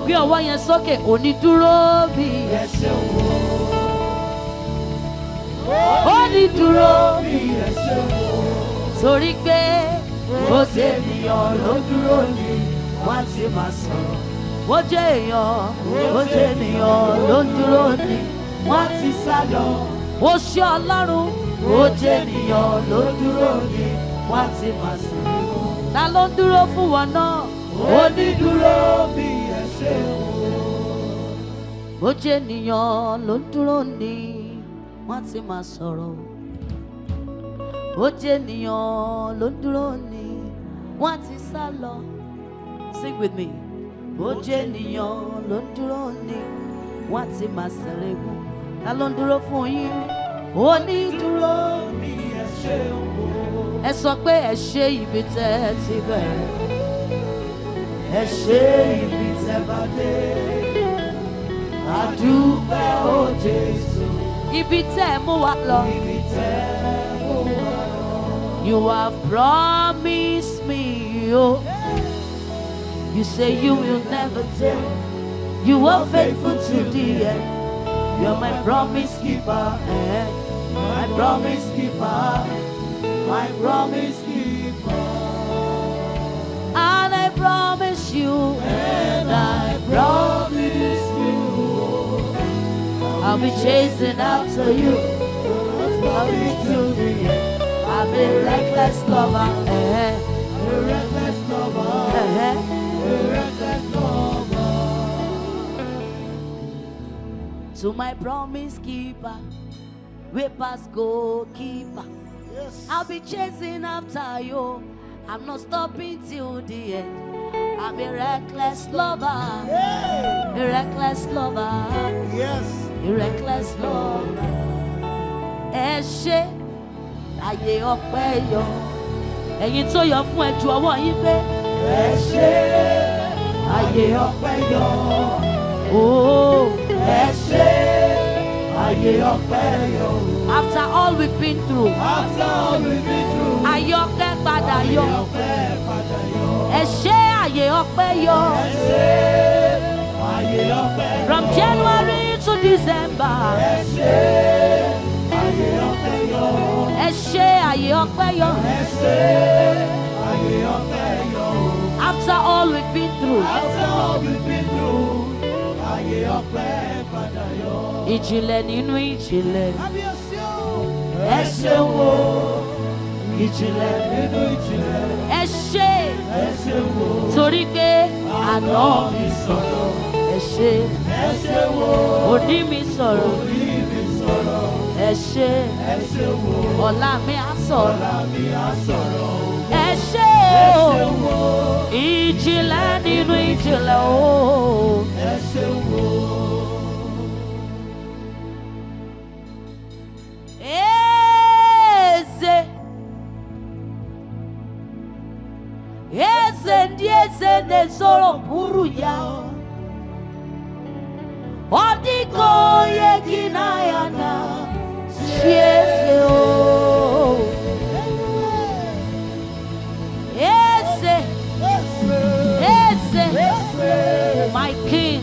Gbé ọwọ́ yẹn sókè, onídúró mi ẹ ṣeun o. Onídúró mi ẹ ṣeun o. Torí pé bó ṣe ènìyàn ló dúró ni wọ́n ti máa sọ̀rọ̀. Bó jẹ́ èèyàn, bó jẹ́ ènìyàn ló dúró ni wọ́n ti sá lọ. Ó ṣe Ọlọ́run, bó jẹ́ ènìyàn ló dúró ni wọ́n ti máa sọ̀rọ̀. Ta ló ń dúró fún wọn náà? Onídúró mi ẹ ṣeun o. Bó jẹ́ ènìyàn ló dúró ni wọ́n ti máa sọ̀rọ̀. Bó jẹ́ ènìyàn ló dúró ni wọ́n ti sá lọ. Sing with me. Bó jẹ́ ènìyàn ló dúró ni wọ́n ti máa ṣẹ̀rẹ̀ gùn. Ta ló ń dúró fún yín? Onídúró mi ẹ ṣeun o. Ẹ sọ pé ẹ ṣe ibi tẹ́ ti bẹ̀rẹ̀. Ẹ ṣe ibi tẹ́ bá dé. Àdúpẹ́ o Jésù. Ibi tẹ́ mú wa lọ. Ibi tẹ́ mú wa lọ. You have promised me, oh. You say you will never fail. You are faithful to the end. You're my promise keeper, my promise keeper, my promise keeper. And I promise you, and I promise you, I'll be chasing after you, I'll be to the end. I'm a reckless lover, a reckless lover, a reckless lover. To my promise keeper, way past goalkeeper. Yes. I'll be chasing after you. I'm not stopping till the end. I'm a reckless lover. Yeah. A reckless lover. Yes. A reckless lover. Ẹ ṣé ayé ọpẹ́ yọ. Ẹ̀yin tó yọ fún ẹ ju ọwọ́ yín pé. Ẹ ṣé ayé ọpẹ́ yọ. Oh, ẹ ṣé ayé ọpẹ́ yọ. After all we've been through. After all we've been through. Ayọ̀pẹ́ padà yọ. Ayọ̀pẹ́ padà yọ. Ẹ ṣé ayé ọpẹ́ yọ. Ẹ ṣé ayé ọpẹ́ yọ. From January to December. Ẹ ṣé ayé ọpẹ́ yọ. Ẹ ṣé ayé ọpẹ́ yọ. Ẹ ṣé ayé ọpẹ́ yọ. After all we've been through. After all we've been through. Ayé ọpẹ́ padà yọ. Ìjìnlẹ̀ nínú ìjìnlẹ̀. Ẹ ṣeun o. Ìjìnlẹ̀ nínú ìjìnlẹ̀. Ẹ ṣé. Ẹ ṣeun o. Torí pé àná mi sọ̀rọ̀. Ẹ ṣé. Ẹ ṣeun o. Òní mi sọ̀rọ̀. Òní mi sọ̀rọ̀. Ẹ ṣé. Ẹ ṣeun o. Ọ̀la mi á sọ̀rọ̀. Ọ̀la mi á sọ̀rọ̀. Ẹ ṣé o. Ẹ ṣeun o. Ìjìnlẹ̀ nínú ìjìnlẹ̀ o. Ẹ ṣeun o. Eze ndị eze na-ezoro buru ya. Ọ dịka onye gị na ya na chi eze o. Eze, eze, my king,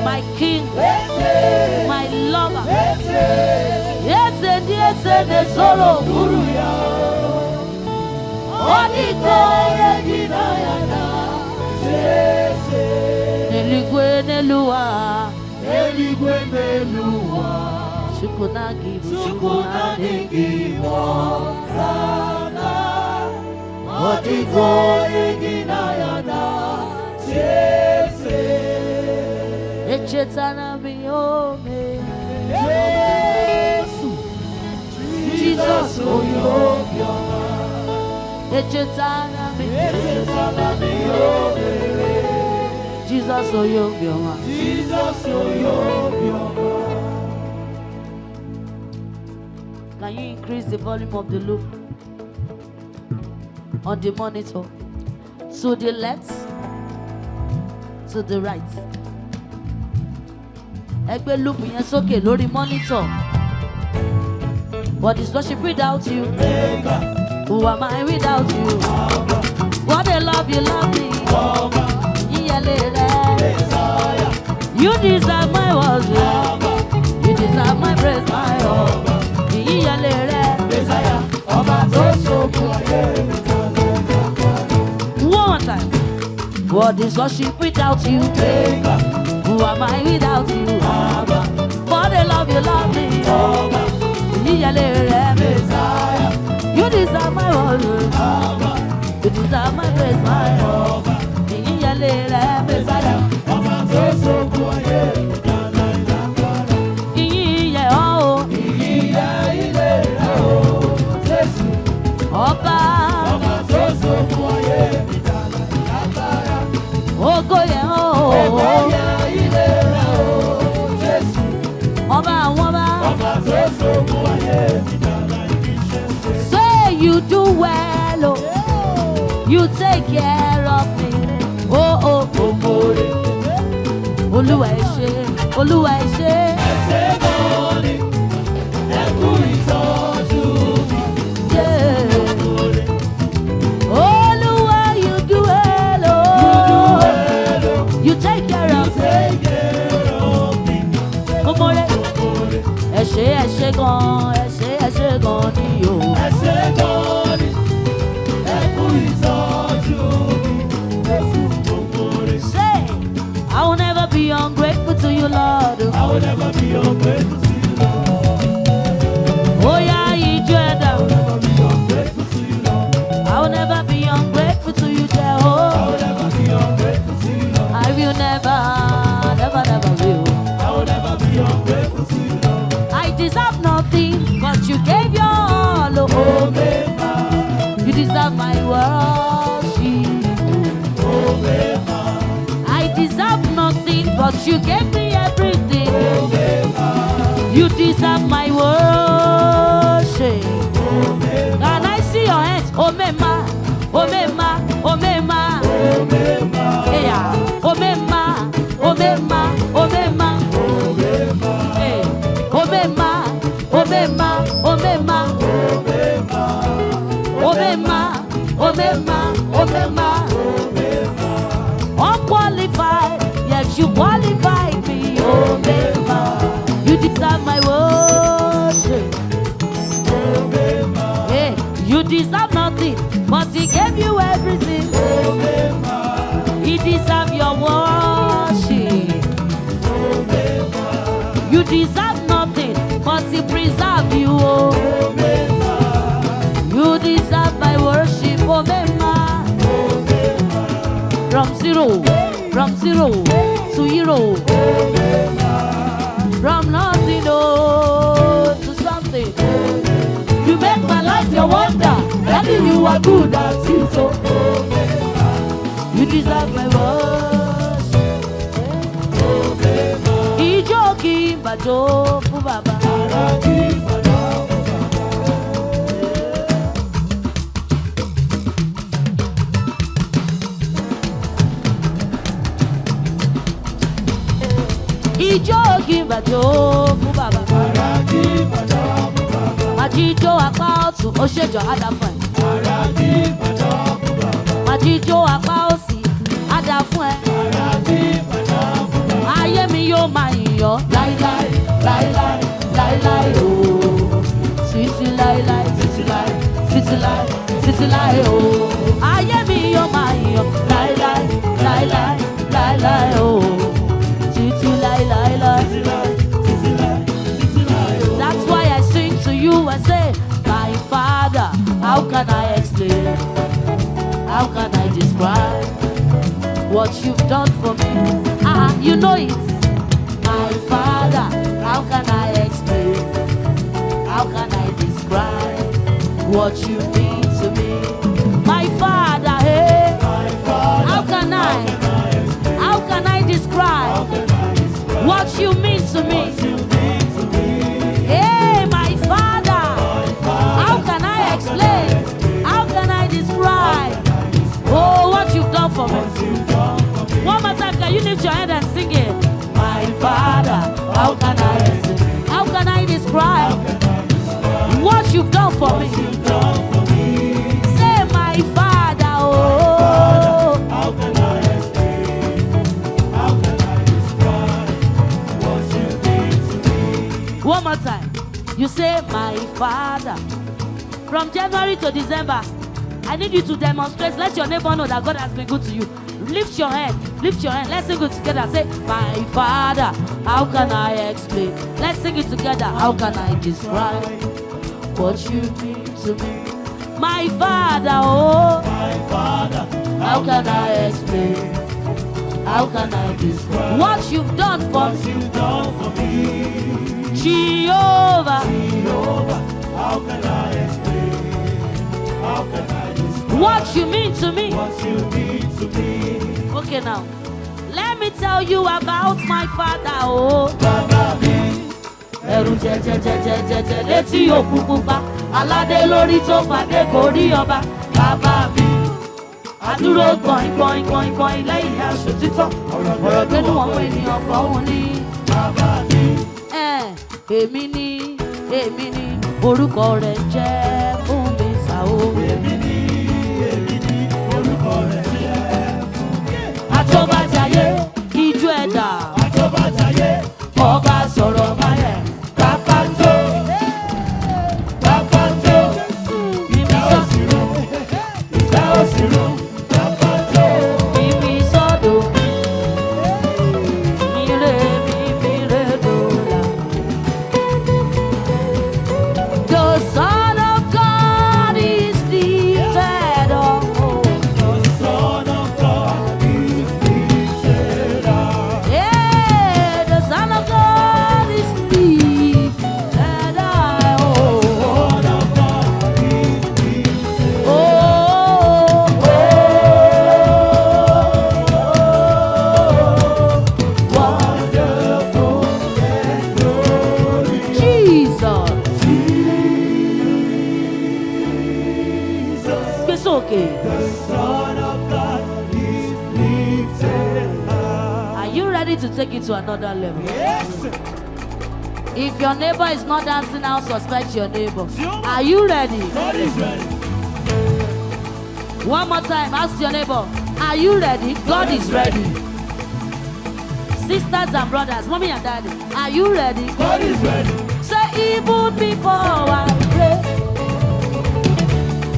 my king, my lover. Eze ndị eze na-ezoro buru ya. Eligwe n'eluwa, eligwe n'eluwa, Chukwu na-adịghị ọrana. Ọ dịghị onye gị na ya na-achị eze. Echetara m ihe o mere. Jesu, Jizọs onye obiọma. Echetara m ihe o mere. Jesus onye obiọma. Jesus onye obiọma. Can you increase the volume of the loop on the monitor? To the left, to the right. Ẹgbẹ́ loop yẹn sókè lórí monitor. What is worship without you? Who am I without you? What a love you love me. Iyele rẹ. deserve my worship. You deserve my praise, my Lord. Messiah, one more time. What is worship without you? Who am I without you? For the love you love me. Messiah, you deserve my worship. You deserve my praise, my Lord. Messiah, Ọba ògo yẹ ọba àwọn ọba. Say you do well, oh. You take care of me. Oh oh oh more. Olúwa ẹ ṣé, Olúwa ẹ ṣé. Ẹ ṣé mọ́ni, ẹ kú ìtọ́jú mi. Olúwa, you do well, oh. You take care of me. Omore, ẹ ṣé gan, ẹ ṣé gan ni o. Ẹ ṣé gan ni, ẹ kú ìtọ́jú mi. Say, I will never be ungrateful to you, Lord. I will never be ungrateful to you, Lord. Oh yeah, you do it. I will never be ungrateful to you, Lord. I will never be ungrateful to you, Jehovah. I will never be ungrateful to you, Lord. I will never will. I will never be ungrateful to you, Lord. I deserve nothing, but you gave your all, oh. You deserve my worship, oh. I deserve nothing, but you gave me everything. You deserve my worship. Can I see your hands? Omema, Omema, Omema, yeah, Omema, Omema, Omema, hey, Omema, Omema, Omema, Omema, Omema, Omema. Unqualified, yet you qualified me. Omema, you deserve my worship. Hey, you deserve nothing, but he gave you everything. He deserves your worship. You deserve nothing, but he preserves you. You deserve my worship. Omema. From zero to hero. From nothing to something. You make my life your wonder. Daddy, you are good at it, so you deserve my worship. Ijo ki bajo fu baba. Ijo ki bajo fu baba. Majijo apá ọ̀tún ó ṣèjọ àdàfún ẹ. Majijo apá òsì àdàfún ẹ. Ayé mi yóò máa yìnyọ́ láíláí láíláí láíláí ooo. Títí láíláí títí láí títí láí títí láí ooo. Ayé mi yóò máa yìnyọ́ láíláí láíláí láíláí ooo. Títí láíláí láíláí. That's why I sing to you and say, my Father, how can I explain? How can I describe what you've done for me? You know it. My Father, how can I explain? How can I describe what you mean to me? My Father, hey, how can I describe what you mean to me? Hey, my Father, how can I explain? How can I describe what you've done for me? One more time, can you lift your hand and sing it? My Father, how can I explain? How can I describe what you've done for me? Say, my Father, oh. How can I explain? How can I describe more time. You say, my Father. From January to December, I need you to demonstrate. Let your neighbor know that God has been good to you. Lift your hand. Lift your hand. Let's sing it together. Say, my Father. How can I explain? Let's sing it together. How can I describe what you mean to me? My Father, oh. My Father. How can I explain? How can I describe what you've done for me? Jehovah. Jehovah. How can I explain? How can I describe what you mean to me? What you mean to me? Okay, now let me tell you about my Father. Oh, Baba mi. Ẹ̀rù jẹjẹjẹjẹjẹjẹ létí òkú pupa, aládé lórí tó fàdé kò rí ọba. Bàbá mi, àdúró gbọ̀n lẹ́yìn aṣọ títọ́. Ọ̀rọ̀ gbẹ́nu àwọn ènìyàn fọ́hùn ní. Bàbá mi. Èmi ni orúkọ rẹ̀ jẹ́ fún mi sá o. Èmi ni orúkọ rẹ̀ jẹ́ fún mi. Àtọ́bàjáyé ijó ẹ̀dá. Àtọ́bàjáyé ọba sọ̀rọ̀ máyẹ̀. Pápájó. Mímí sọ́dọ̀. Ìfẹ́ òsìrò. Pápájó. Mímí sọ́dọ̀. Mire dòlà. The Son of God is lifted up. The Son of God is lifted up. Yeah, the Son of God is lifted up. Son of God is lifted up. Oh, Wonderful and glorious. Jesus. Jesus. It's okay. The Son of God is lifted up. Are you ready to take it to another level? Yes. If your neighbor is not dancing now, suspect your neighbor. Are you ready? God is ready. One more time, ask your neighbor. Are you ready? God is ready. Sisters and brothers, mommy and daddy, are you ready? God is ready. Say even before I pray,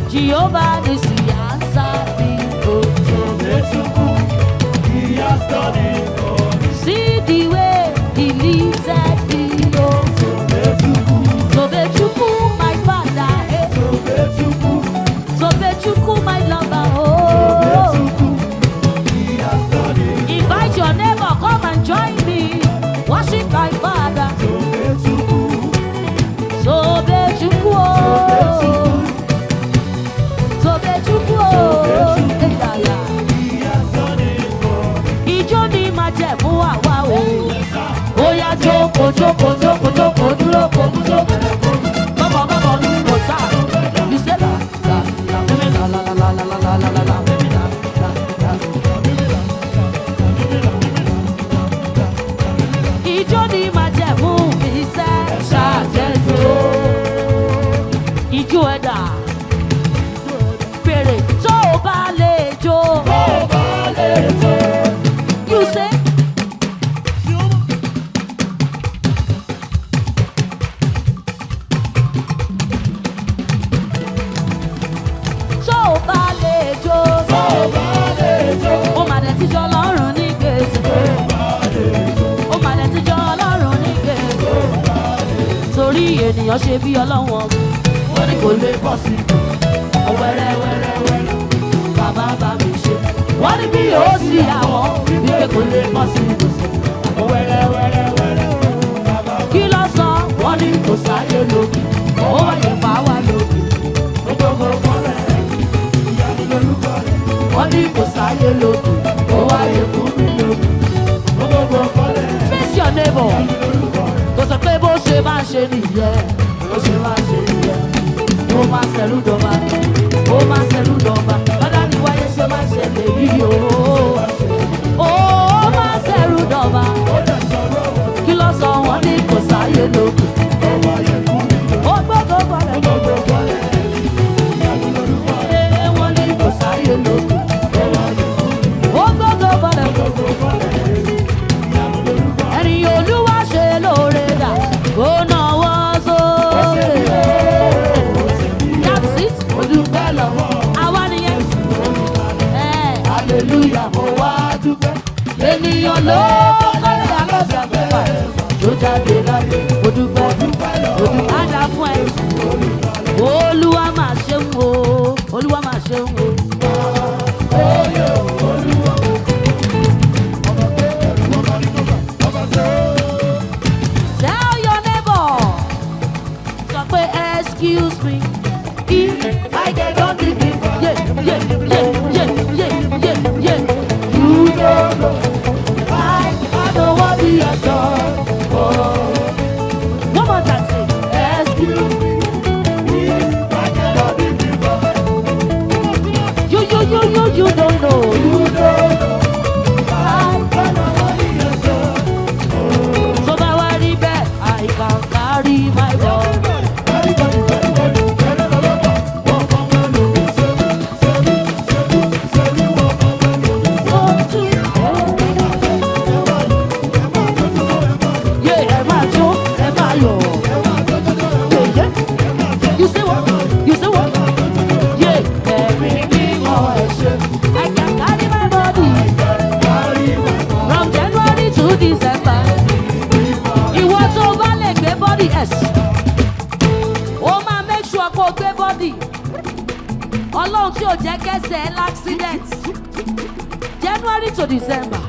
Jehovah is the answer me. Oh, He has done it for me. see the way he lifted me. Oh, Tobechuku, my father. Eh. Tobechuku, my lover. Oh, He has done it. invite your neighbor, come and join me. Worship my father. Tobechuku, oh. Tobechuku, oh. Eh, yeah, yeah. He has done it for me. Ijó ni máa jẹ̀ fún àwa o. Ó yá jókòó, jókòó, jókòó, jókòó, dúró, kò mú jókòó. Bọ́bọ̀ bọ́bọ̀ ní kò sá. You say la la la mímí la la la la la la la la la mímí la la la. Ijó ni máa jẹ̀ fún mi sẹ́. Ṣàjẹ́jọ́. Ijó ẹ̀dá. Fèrè tó o bá lè jó. You say. Tó o bá lè jó. Ó mà dẹ̀ ti jọ Ọlọ́run ní gbèsè. Ó mà dẹ̀ ti jọ Ọlọ́run ní gbèsè. Torí ènìyàn ṣe bí Ọlọ́run ọmọ. Wọ́n ní kò lè bọ́ sí i. Wẹ́rẹ́wẹ́rẹ́wẹ́rẹ́. Bàbá bá mi ṣe. Wọ́n ní bí yóò sí àwọn. Wípé kò lè bọ́ sí i. Kí ló sọ? Wọ́n ní kò sáyé lókè. Ó wáyé fà wá lókè. Wọ́n ní kò sáyé lókè. Ó wáyé fún mi lókè. Face your neighbor. Kò sọ pé bó ṣe máa ṣe nìyẹn. Bó ṣe máa ṣe nìyẹn. Ó máa ṣẹ̀rú dọ̀ba. Ó máa ṣẹ̀rú dọ̀ba. Bọ́dá ni wáyé ṣe máa ṣẹlẹ̀ yìí o. Ó máa ṣẹ̀rú dọ̀ba. Kí ló sọ? Wọ́n ní kò sáyé lókè. Ó gbọ́dọ̀ bọ̀lẹ̀. Wọ́n ní kò sáyé lókè. Ó gbọ́dọ̀ bọ̀lẹ̀. Ẹni Olúwa ṣe lóore dà. Ó náwó ènìyàn ló kọ́lé alájà mẹ́fà tó jáde láyé. Mo dúpẹ́ ádá fún ẹ. Olúwa máa ṣe ń wo, Olúwa máa ṣe ń wo. Tell your neighbor, sọ pé excuse me if I get on the beat. Yeah. You don't know, I know what he has done. One more time, say excuse me if I get on the beat. You don't know. I know what he has done. So my worry back, I can carry my ball. You say what? Yeah, everything more. I can carry my body from January to December. You want to balance the body, yes. Oh man, make sure kó gbé body. Ọlọ́run tí ò jẹ́ kẹ́sẹ̀ l'accident. January to December.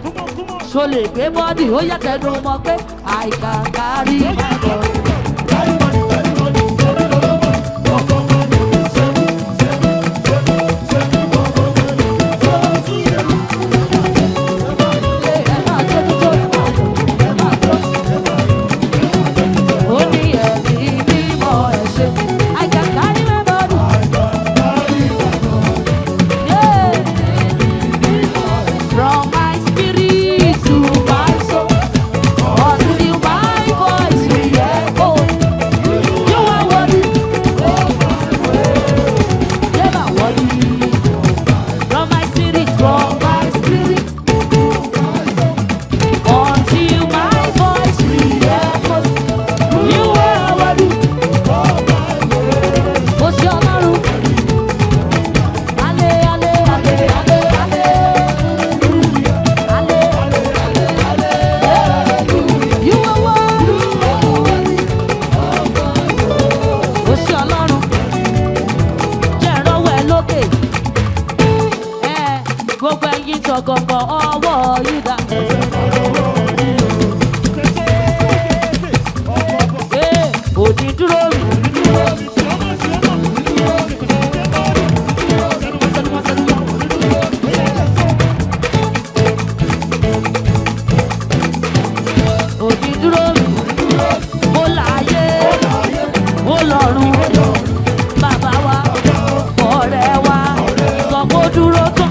So lè gbé body, ó yá tẹnu mọ́ pé I can carry my body. Gọ̀ngọ̀ ọwọ́ yíga. Òní dúró mi. Òní dúró mi. Mo láyé, mo lọ́run. Bàbá wa, ọ̀rẹ́ wa, sọ kó dúró tán.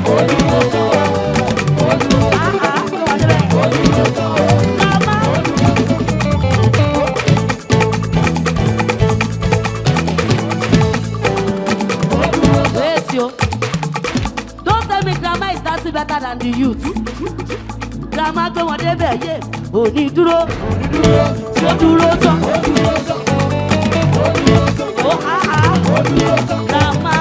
Don't tell me grandma is dancing better than the youth. Grandma gbé wọn débẹ̀ yé. Òní dúró, ó dúró tán. Ó grandma.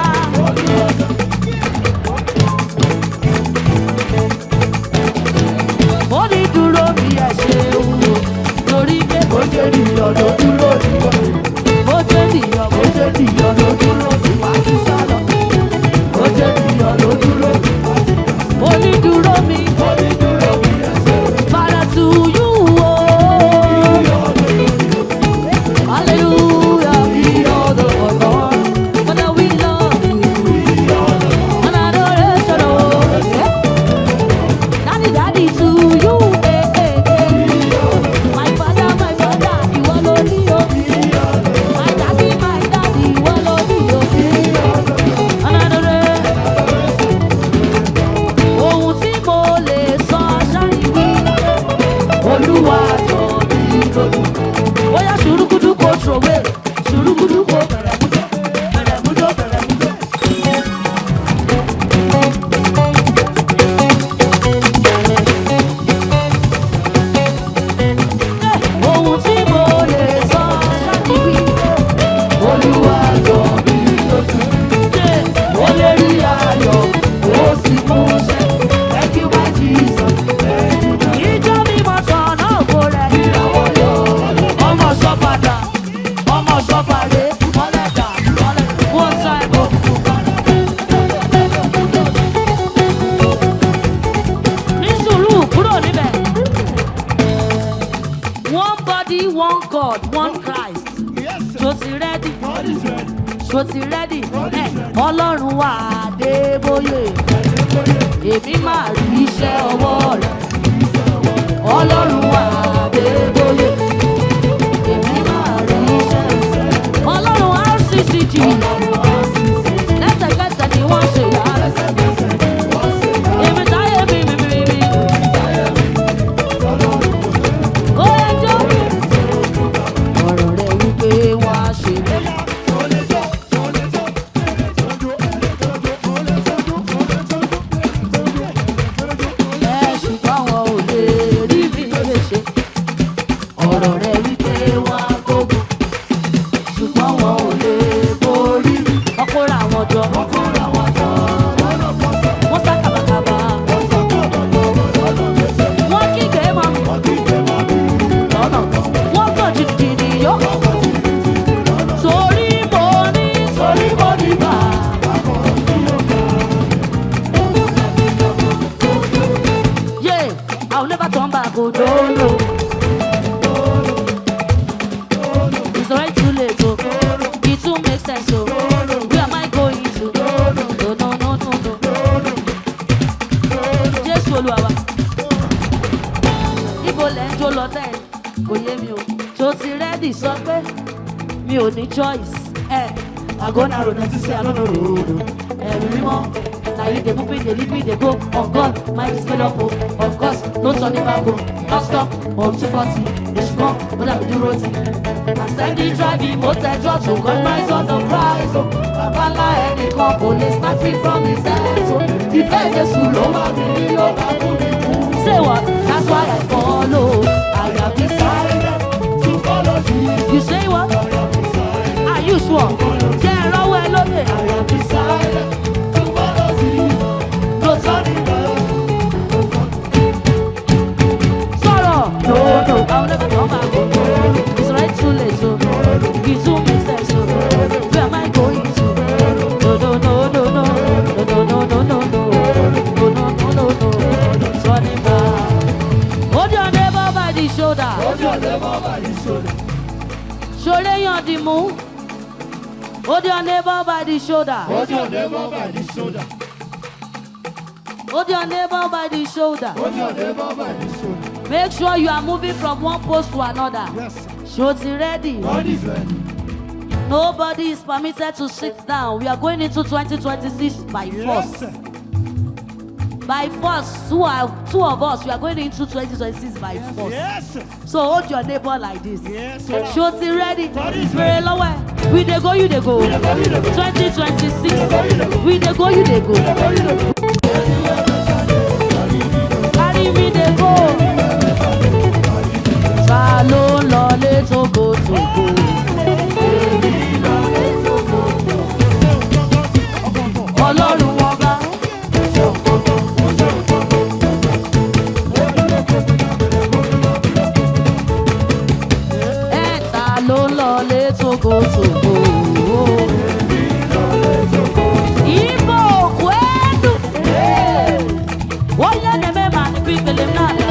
Ó ní dúró bí ẹ ṣe wúwo. Torí pé ó jẹ́ ènìyàn ló dúró níwọ̀. Ó jẹ́ ènìyàn ló dúró níwọ̀. Àti sálọ. Ó jẹ́ ènìyàn ló dúró níwọ̀. Ó ní dúró mi. Father to you. Hallelujah, be all the honor. Father, we love you. And adoration, Daddy to you. My father, you are lonely. My daddy, you are lonely. And adoration. Ohun tí mo lè sọ ṣáàyí wí. Olúwa tó ní lójú. Oya ṣùrùkùdù kò tròwé. Ṣùrùkùdù kò bẹ̀rẹ̀ mújọ́. Ohun tí mo lè sọ ṣáàyí wí. Olúwa tó ní lójú. Ó lè rí ayọ̀, ó sì mú ṣẹ. Thank you, my Jesus. one God, one Christ. Yes, sir. Ṣó ti ready? God is ready. Ṣó ti ready? Ọlọ́run wà Adébóyè. Èmi máa rí iṣẹ́ ọwọ́ rẹ̀. Ọlọ́run wà Adébóyè. Èmi máa rí iṣẹ́ rẹ̀. Ọlọ́run RCCG. Lẹ́sẹ̀kẹsẹ̀ ni wọ́n ṣe yá. Èmi táyé mi. Ó ẹjọ́. Ọ̀rọ̀ rẹ̀ wípé wọ́n á ṣe mí. Ṣùgbọ́n wọn ò lè rí mi léṣe. Ọ̀rọ̀ rẹ̀ wípé wọ́n á gbógun. Ṣùgbọ́n wọn ò lè borí mi. Ọkùnrin àwọn jọ. Wọ́n sá kàbàkàbà. Wọ́n kígbe mọ́ mi. Lọ́nà. Wọ́n gbọ́ jìdìdì yó. Torí mo ní bàbá. Yeah, I'll never turn back. Oh, no. It's already too late. Oh, it too makes sense. Oh, where am I going to? No. Jésù Olúwa. Ibo lẹ̀ ń jó lọ tẹ́ kò yé mi o. Ṣó ti rẹ́dì sọ pé mi ò ní choice. Àgọ́nà ròdà ti ṣe àlọ́nà ròdò. Ẹ̀rù mímọ́. Now you dey move me, dey lead me, dey go. On God, mind is made up. Of course, no turning back. Not stop. 240. It's wrong, but I'm doing roti. I steady driving, motor drugs, so God rise on the prize. Babala any couple, they snatch me from his hands. The faith is too low, say what? That's why I follow. I have decided to follow Jesus. You say what? Are you sure? Yeah, no way, look it. I have decided. No turning back. Sorrow. No, I'll never come back. It's already too late. So it too makes sense. So where am I going to? No. Turning back. Hold your neighbor by the shoulder. Shoulder your the move. Hold your neighbor by the shoulder. Hold your neighbor by the shoulder. Hold your neighbor by the shoulder. Hold your neighbor by the shoulder. Make sure you are moving from one post to another. Yes, sir. Ṣó ti ready? God is ready. Nobody is permitted to sit down. We are going into 2026 by Yes, force. sir. By force, two of us, we are going into 2026 by force. Yes, sir. So hold your neighbor like this. Yes, sir. Ṣó ti ready? God is Very ready. low. We dey go, you dey go. 2026. We dey go, you dey go. Carry me dey go. Ta ló ń lọlé tógo. Ọlọ́run ọba. Ta ló ń lọlé tógo. Igbo kwedu. Onye na-eme ma ndị ikpele m na-ala.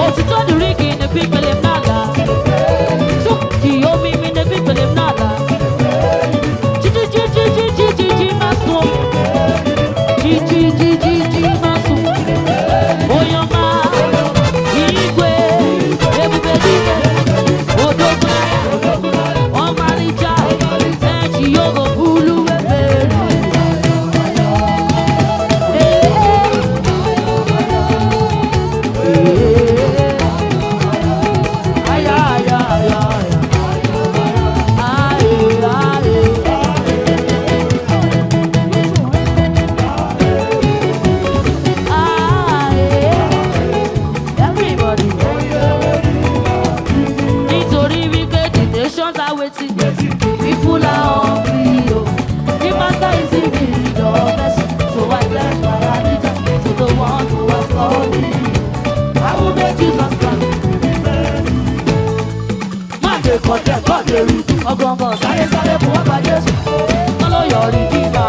Otito dịrị gị na-ekpe ikpele m n'ala. Tuki omimi na-ekpe ikpele m n'ala. Ji masụ. Ji masụ. Onye ọma. Igwe. Ebube dike. Odogwu n'agha. Ọmarịcha. Eji yogo bulu ebere. Everybody. Nítorí wípé the nations are waiting. People are hungry. The master is in need of blessing. So I pledge my allegiance to the one who has called me. I will make Jesus come. Máde kọ̀dẹ̀ rí. Ọgbọ̀ngbọ̀n sáré fún ọgbà Jésù. Wọ́n ló yọrí kíkà.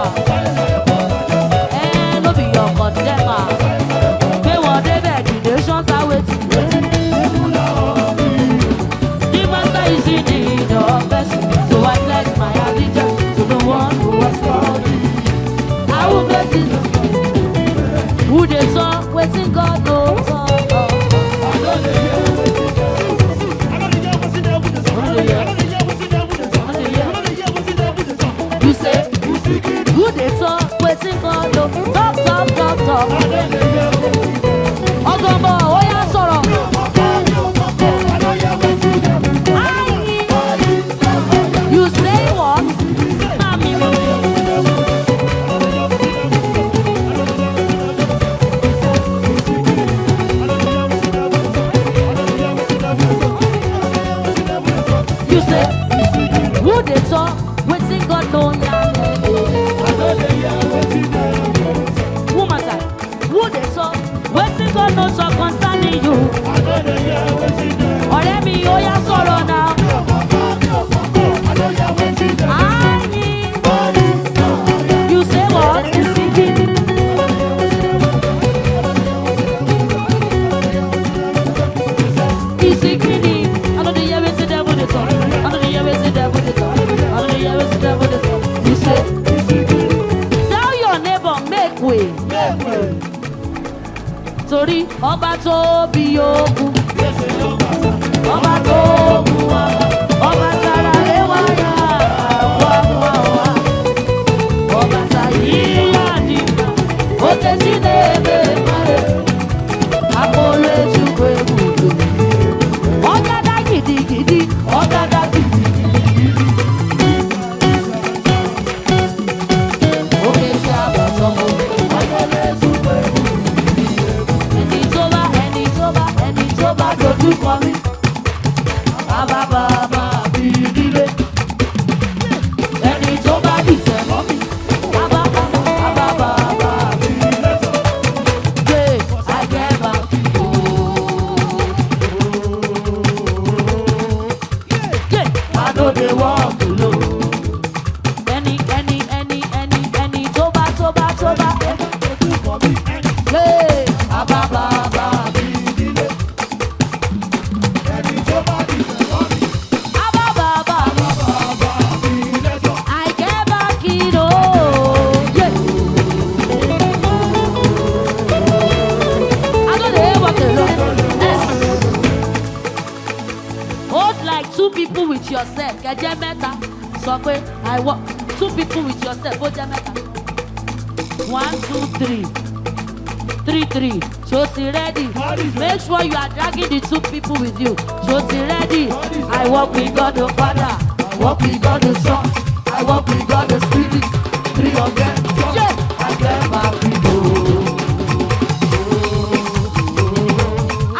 talk. Ogombo, oh yeah, sorrow. You say what? Mommy. You say, who they talk? Waiting God know ya. Woman side, who they talk? Waiting God knows so concerning you. Ọ̀rẹ́ mi, ó yá sọ̀rọ̀ now. You say what? He's seeking me. I know the year is the devil they talk. I know the year is the devil they talk. I know the year is the devil they talk. You say, tell your neighbor, make way. Torí ọba tó bí yòókù. Ọba tó mú wa. Ọba tara lé wa yá. Ọba tá yíyá dìgbà. Ó tẹ́tí n'ebe mare. Akọ̀lẹ̀ Chukwu ebùdó. Ọ̀gádá gidigidi. Ọ̀gádá gidigidi. Oke ṣe àbàtọ̀ mọ́. Akọ̀lẹ̀ Chukwu ebùdó. Ẹni tó bá dojú kọ mí. Bàbá bí nílé. Ẹni tó bá dìtẹ̀ mọ́ mi. Bàbá bí nílé. Gbé àgẹ́bà. I know they walk alone. Ẹni tó bá dojú kọ mí. Bàbá bí nílé. Ẹni tó bá dìtẹ̀ mọ́ mi. Bàbá bí nílé. I get back in oh. Yeah. I know they walk alone. Yes. Hold like two people with yourself. Kẹjẹ mẹ́ta. Sọ pé I walk. Two people with yourself. Ó jẹ́ mẹ́ta. 1, 2, 3. 3. Josie ready. Make sure you are dragging the two people with you. Josie ready. I walk with God the Father. I walk with God the Son. I walk with God the Spirit. 3 of them. Yeah. I get my people.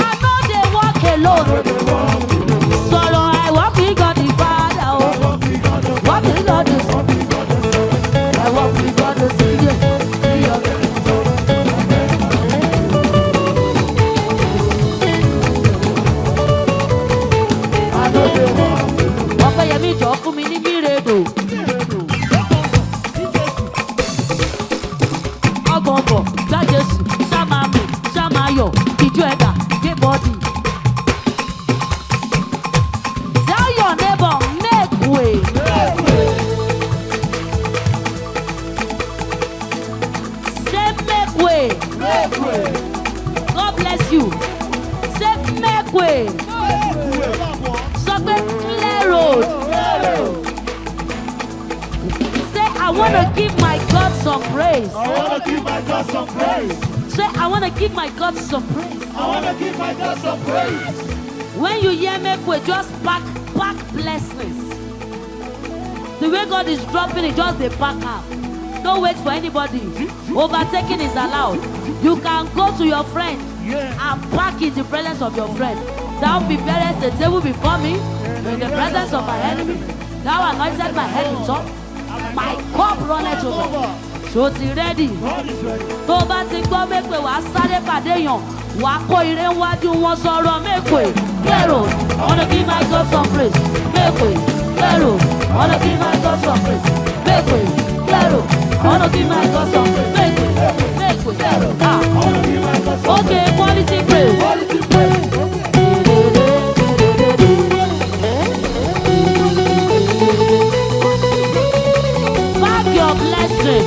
I know they walk alone. Solo I walk with God the Father. Oh. Walk with God the Son. I walk with God the Spirit. 3 of them. Ọpẹ́yẹmí jọ fún mi ní mírèdò. Ọgbọ̀nbọ̀ gbá Jésù ṣámáàmù ṣámáyọ̀ ìjọ ẹ̀dá gé bọ́dì. Tell your neighbor make way. Say make way. God bless you. Say make way. Sọ pé clear road. Say I want to give my God some praise. I want to give my God some praise. Say I want to give my God some praise. I want to give my God some praise. When you hear make way, just pack blessings. The way God is dropping it, just they pack up. Don't wait for anybody. Overtaking is allowed. You can go to your friend and pack in the presence of your friend. Thou preparest the table before me in the presence of my enemy. Thou anointed my head with oil. My cup runneth over. So ti ready. Tó bá ti gbọ́ mépè wá sáré pàdé yàn. Wà á kó ire wájú wọn sọ̀rọ̀ mépè. Clear I wanna give my God some praise. Mépè. Clear I wanna give my God some praise. Mépè. Clear I wanna give my God some praise. Mépè. Ah. Okay, quality praise. Back your blessing.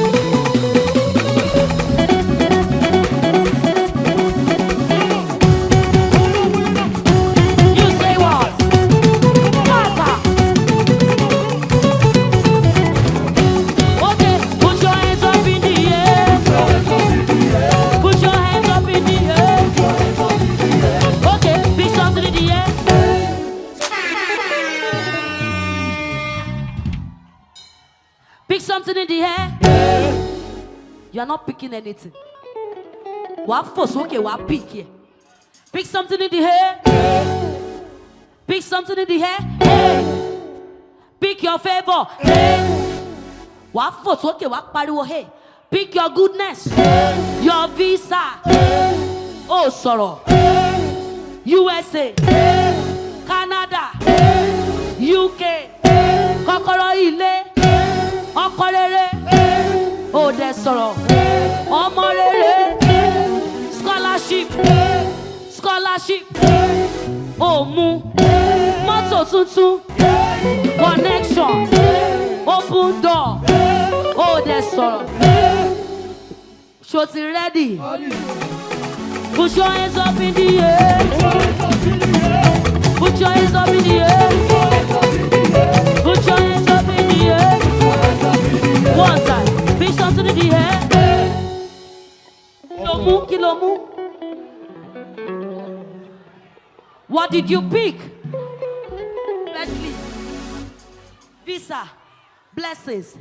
You say what? Papa. Okay, put your hands up in the air. Pick something in the air. You are not picking anything. What force? Okay, what pick here? Pick something in the air. Pick something in the air. Hey. Pick your favor. Hey. What force? Okay, what pariwo? Hey. Pick your goodness. Your visa. Oh, sorrow. USA. Canada. UK. Kokoro ile. Okorere. Oh, there's sorrow. Omorere. Scholarship. Scholarship. Oh, mu. Moto tuntun. Connection. Open door. Oh, there's sorrow. Shorty ready. Put your hands up in the air. Put your hands up in the air. Put your hands up in the air. One time. Pick something in the air. Kilomu, kilomu. What did you pick? Blessings, visa, blessings,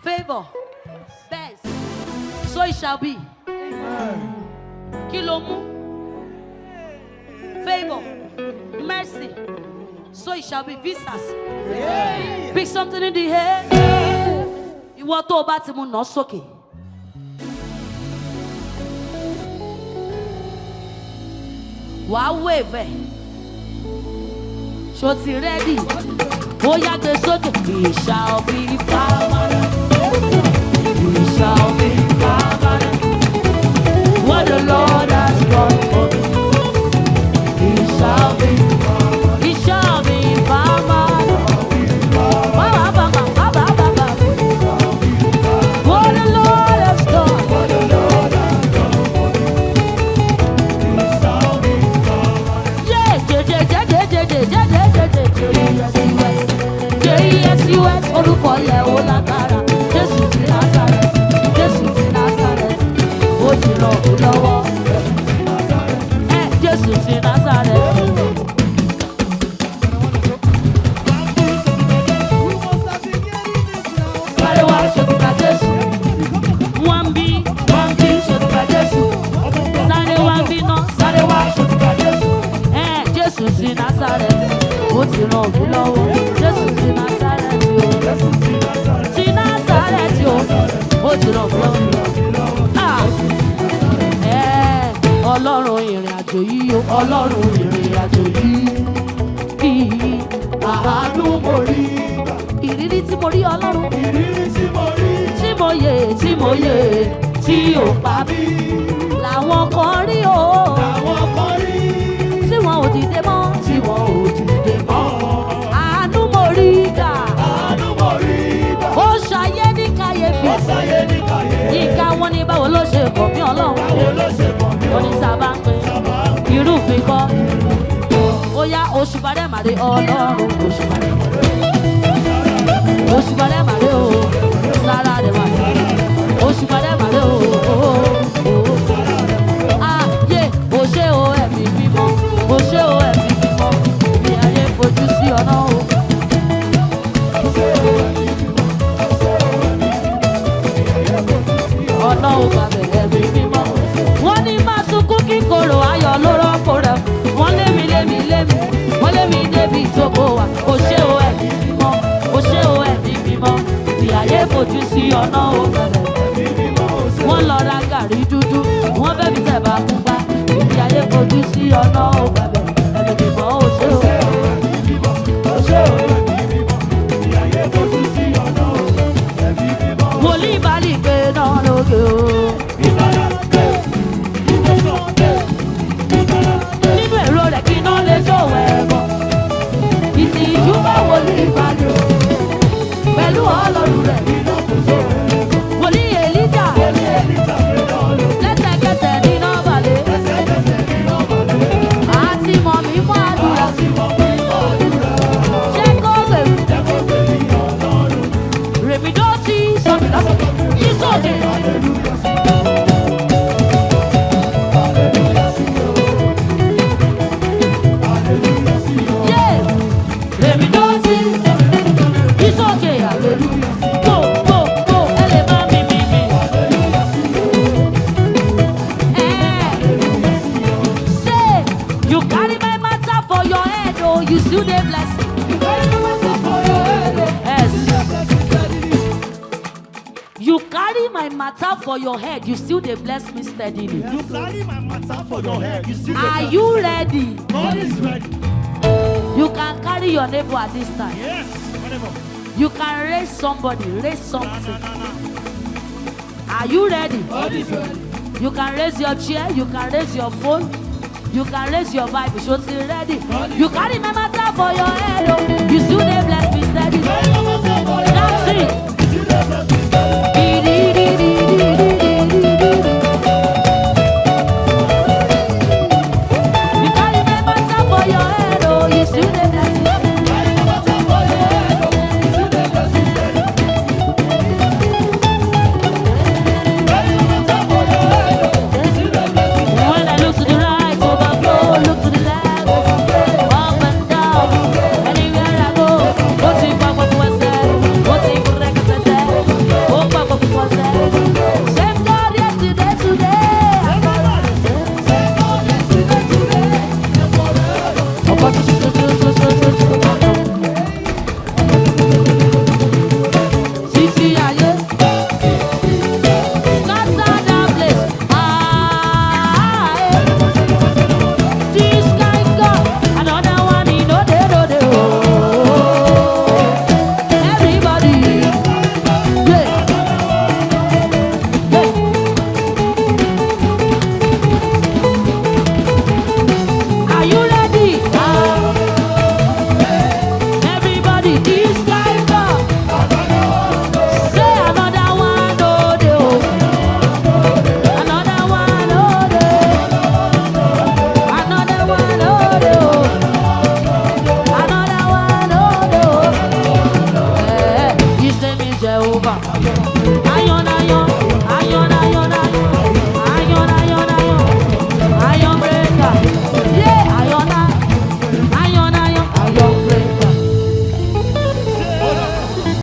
favor, best. So it shall be. Kilomu, favor, mercy. So it shall be. Visas. Pick something in the air. You want to about to not soaking. Wow, wave. Shorty ready. Oh, yeah, the soaking. It shall be permanent. It shall be permanent. What the Lord has done for me. It shall be permanent. It shall be permanent. What the Lord has done. What the Lord has done for me. It shall be permanent. Yeah, J-S-U-S, orúkọ ilẹ̀ ó lágbára. Jésù ti Nazareth, Jésù ti Nazareth, ó ti ràn mí lọ́wọ́. Jésù ti Nazareth. Sáré wá ṣòtìkà Jésù. Wọ́n bí ṣòtìkà Jésù. Sáré wá bí náà, sáré wá ṣòtìkà Jésù. Jésù ti Nazareth, ó ti ràn mí lọ́wọ́. Jésù ti Nazareth o. Ti Nazareth o. Ó ti ràn mí lọ́wọ́. Ọlọ́run ìrìn àjò yìí o. Ọlọ́run ìrìn àjò yìí. Àánú mo rí. Ìrírí tí mo rí Ọlọ́run. Ìrírí tí mo rí. Tí mo yè tí ò pa mí. Làwọn kan rí o. Làwọn kan rí. Tí wọn ò dìde mọ́. Tí wọn ò dìde mọ́. Àánú mo rí gbà. Àánú mo rí gbà. Ó ṣayé ní kàyéfì. Ó ṣayé ní kàyéfì. Ìka wọn ní báwo ló ṣe kọ̀ mí Ọlọ́run. Báwo ló ṣe kọ̀ mí Ọlọ́run. Oníṣàbá ń pè. Irúfin kọ́. Ó yá Òṣùpá rẹ̀ màdé Ọlọ́run. Òṣùpá rẹ̀ màdé. Òṣùpá rẹ̀ màdé o. Sára rẹ̀ màdé. Òṣùpá rẹ̀ màdé o. Ayé o ṣé o ẹ̀mí mímọ́. O ṣé o ẹ̀mí mímọ́. Bí ayé fojú sí ọ̀nà o. Ọ̀nà ò gbàgbé ẹ̀mí mímọ́. Wọ́n ní máa sunkún kíkorò ayọ̀ ló rọ́pò rẹ̀. Wọ́n lémi. Wọ́n lémi débi ìtókò wà. O ṣé o ẹ̀mí mímọ́. O ṣé o ẹ̀mí mímọ́. Bí ayé fojú sí ọ̀nà ò gbàgbé ẹ̀mí mímọ́. Wọ́n lọ ra gàrí dúdú. Wọ́n fẹ́ fi tẹ̀bà pupa. Bí ayé fojú sí ọ̀nà ò gbàgbé ẹ̀mí mímọ́. O ṣé o ẹ̀mí mímọ́. O ṣé o ẹ̀mí mímọ́. Bí ayé fojú sí ọ̀nà ò gbàgbé ẹ̀mí mímọ́. Wòlíì bá lè gbé náà lókè o. Nínú èrò rẹ̀ kí iná lè ṣòwò ẹ̀bọ̀. Ìtìjú bá wòlíì balẹ̀ o. Pẹ̀lú Ọlọ́run rẹ̀ iná kò ṣòwò ẹ̀bọ̀. Wòlíì Èlíjà lẹ́sẹ̀kẹsẹ̀ níná balẹ̀. Àti mọ̀ mí mọ́ àdúrà. Ṣé kó gbèrú? Rèmi dọ́tí sọ̀rọ̀ lásìkò. Yí sókè. Rèmi dọ́tí. Yí sókè. Go, go. You carry my matter for your head, you still they bless me steadily. You carry my matter for your head. You still Are you ready? God is ready. You can carry your neighbor at this time. Yes. Whatever. You can raise somebody, raise something. Are you ready? God is ready. You can raise your chair, you can raise your phone, you can raise your Bible. So still ready. You carry my matter for your head, oh. You still they bless me steady. That's it.